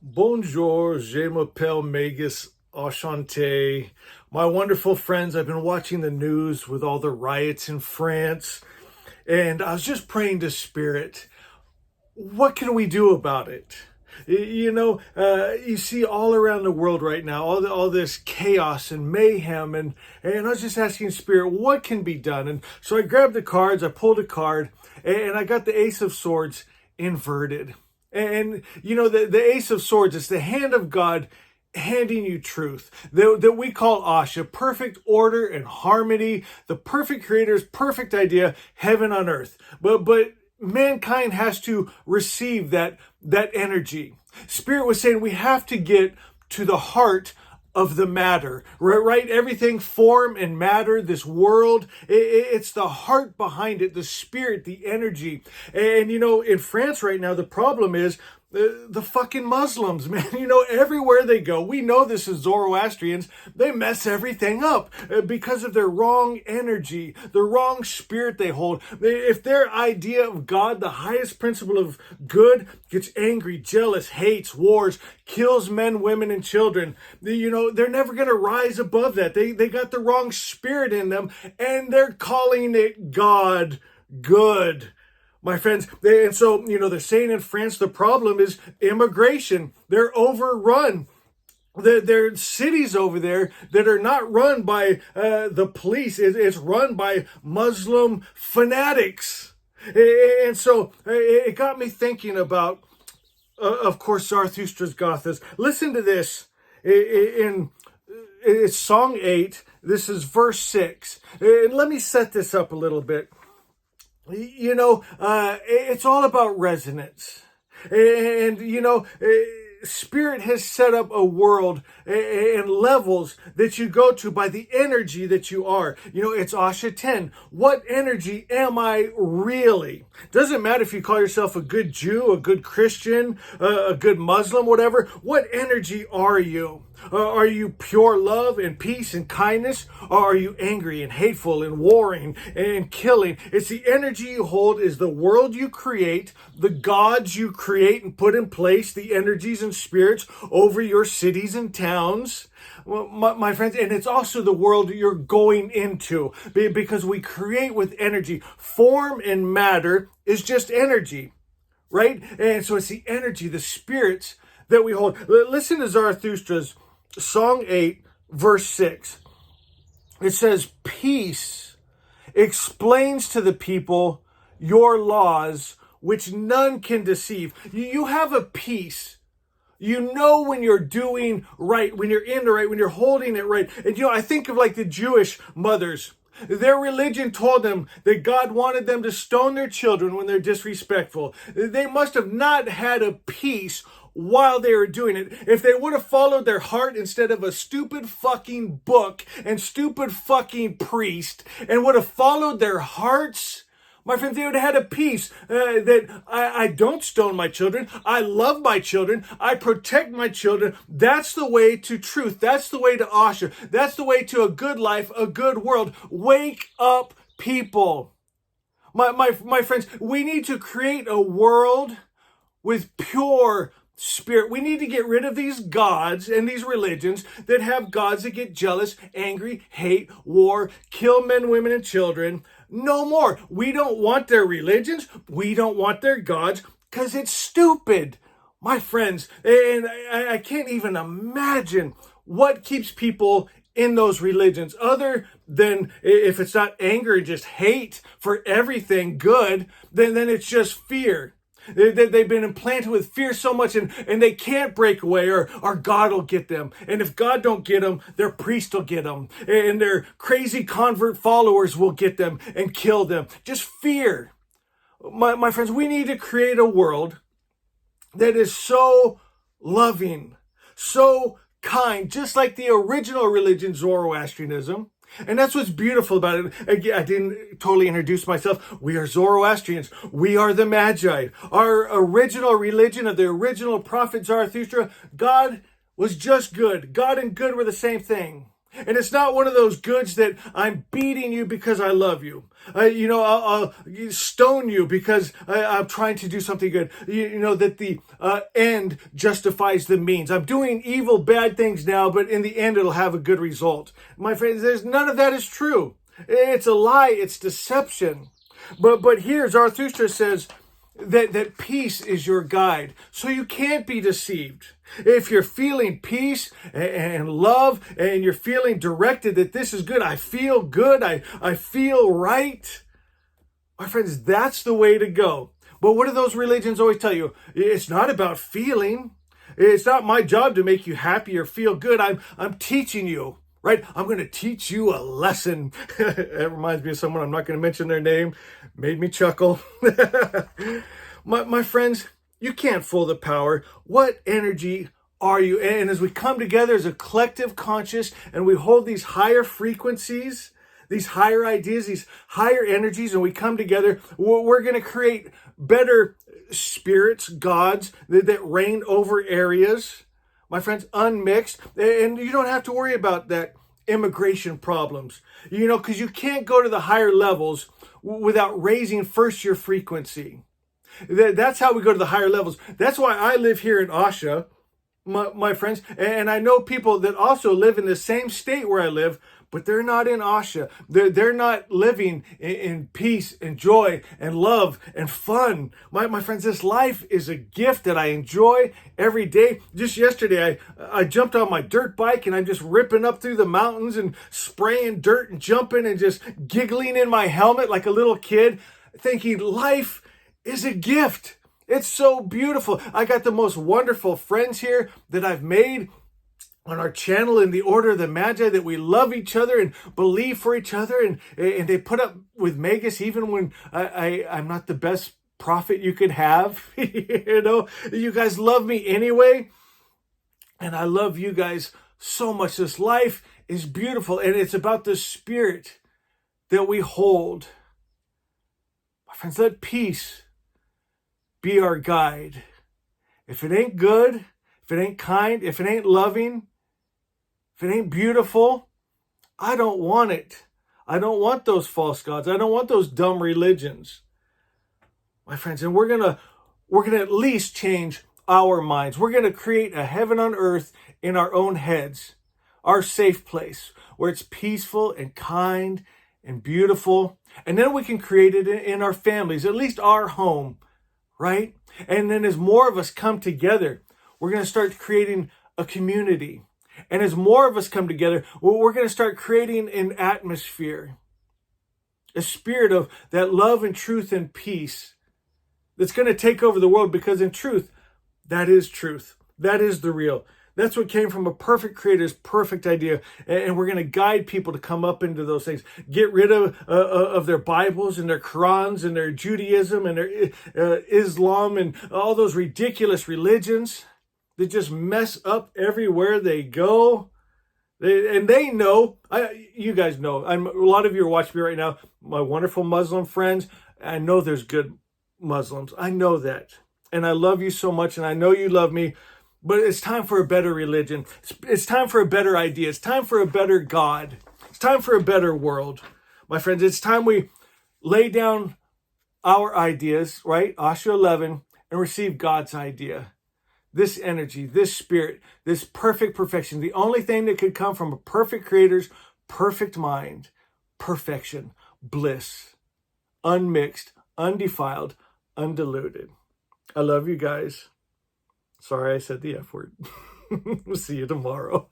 Bonjour, je m'appelle Magus, enchanté. My wonderful friends, I've been watching the news with all the riots in France, and I was just praying to Spirit, what can we do about it? You see all around the world right now, all this chaos and mayhem, and I was just asking Spirit, what can be done? And so I grabbed the cards, I pulled a card, and I got the Ace of Swords inverted. And the Ace of Swords is the hand of God handing you truth that we call Asha, perfect order and harmony, the perfect creator's perfect idea, heaven on earth. But mankind has to receive that energy. Spirit was saying we have to get to the heart of the matter, right? Everything, form and matter, this world, it's the heart behind it, the spirit, the energy. And in France right now, the problem is the fucking Muslims, man. Everywhere they go, we know this is Zoroastrians, they mess everything up because of their wrong energy, the wrong spirit they hold. If their idea of God, the highest principle of good, gets angry, jealous, hates, wars, kills men, women, and children, they're never going to rise above that. They got the wrong spirit in them, and they're calling it God good. My friends, and so, they're saying in France, the problem is immigration. They're overrun. There are cities over there that are not run by the police. It's run by Muslim fanatics. And so it got me thinking about, of course, Zarathustra's Gothas. Listen to this. It's Song 8. This is verse 6. And let me set this up a little bit. It's all about resonance. And, Spirit has set up a world and levels that you go to by the energy that you are. It's Asha 10. What energy am I really? Doesn't matter if you call yourself a good Jew, a good Christian, a good Muslim, whatever. What energy are you? Are you pure love and peace and kindness? Or are you angry and hateful and warring and killing? It's the energy you hold, is the world you create, the gods you create and put in place, the energies and spirits over your cities and towns. Well, my friends, and it's also the world you're going into, because we create with energy. Form and matter is just energy, right? And so it's the energy, the spirits that we hold. Listen to Zarathustra's Song 8, verse 6. It says, peace explains to the people your laws, which none can deceive. You have a peace. You know when you're doing right, when you're in the right, when you're holding it right. And I think of like the Jewish mothers. Their religion told them that God wanted them to stone their children when they're disrespectful. They must have not had a peace while they were doing it. If they would have followed their heart instead of a stupid fucking book and stupid fucking priest, and would have followed their hearts, my friends, they would have had a peace that I don't stone my children. I love my children. I protect my children. That's the way to truth. That's the way to Asha. That's the way to a good life, a good world. Wake up, people. My friends, we need to create a world with pure spirit. We need to get rid of these gods and these religions that have gods that get jealous, angry, hate, war, kill men, women, and children. No more. We don't want their religions. We don't want their gods, because it's stupid, my friends. And I can't even imagine what keeps people in those religions, other than, if it's not anger and just hate for everything good, then it's just fear. They've been implanted with fear so much, and they can't break away, or God will get them. And if God don't get them, their priest will get them. And their crazy convert followers will get them and kill them. Just fear. My friends, we need to create a world that is so loving, so kind, just like the original religion, Zoroastrianism. And that's what's beautiful about it. Again, I didn't totally introduce myself. We are Zoroastrians. We are the Magi. Our original religion of the original prophet Zarathustra, God was just good. God and good were the same thing. And it's not one of those goods that I'm beating you because I love you. I'll stone you because I'm trying to do something good. That the end justifies the means. I'm doing evil, bad things now, but in the end, it'll have a good result. My friends, there's none of that is true. It's a lie. It's deception. But here, Zarathustra says that peace is your guide. So you can't be deceived. If you're feeling peace and love and you're feeling directed that this is good, I feel good, I feel right. My friends, that's the way to go. But what do those religions always tell you? It's not about feeling. It's not my job to make you happy or feel good. I'm teaching you. Right? I'm going to teach you a lesson. That reminds me of someone, I'm not going to mention their name. Made me chuckle. My friends, you can't fool the power. What energy are you? And as we come together as a collective conscious and we hold these higher frequencies, these higher ideas, these higher energies, and we come together, we're going to create better spirits, gods that reign over areas. My friends, unmixed. And you don't have to worry about that immigration problems, because you can't go to the higher levels without raising first your frequency. That's how we go to the higher levels. That's why I live here in Asha, my friends. And I know people that also live in the same state where I live, but they're not in Asha. They're not living in peace and joy and love and fun. My friends, this life is a gift that I enjoy every day. Just yesterday, I jumped on my dirt bike and I'm just ripping up through the mountains and spraying dirt and jumping and just giggling in my helmet like a little kid, thinking life is a gift. It's so beautiful. I got the most wonderful friends here that I've made on our channel in the order of the Magi, that we love each other and believe for each other, and they put up with Magus even when I'm not the best prophet you could have. You guys love me anyway, and I love you guys so much. This life is beautiful, and it's about the spirit that we hold. My friends, let peace be our guide. If it ain't good, if it ain't kind, if it ain't loving, if it ain't beautiful, I don't want it. I don't want those false gods. I don't want those dumb religions. My friends, and we're gonna at least change our minds. We're gonna create a heaven on earth in our own heads, our safe place where it's peaceful and kind and beautiful. And then we can create it in our families, at least our home, right? And then as more of us come together, we're gonna start creating a community. And as more of us come together, we're going to start creating an atmosphere, a spirit of that love and truth and peace that's going to take over the world, because in truth, that is truth. That is the real. That's what came from a perfect creator's perfect idea. And we're going to guide people to come up into those things. Get rid of their Bibles and their Qurans and their Judaism and their Islam and all those ridiculous religions. They just mess up everywhere they go. They know, you guys know, a lot of you are watching me right now, my wonderful Muslim friends. I know there's good Muslims. I know that. And I love you so much, and I know you love me. But it's time for a better religion. It's time for a better idea. It's time for a better God. It's time for a better world. My friends, it's time we lay down our ideas, right? Asha 11, and receive God's idea. This energy, this spirit, this perfect perfection, the only thing that could come from a perfect creator's perfect mind, perfection, bliss, unmixed, undefiled, undiluted. I love you guys. Sorry I said the F word. We'll see you tomorrow.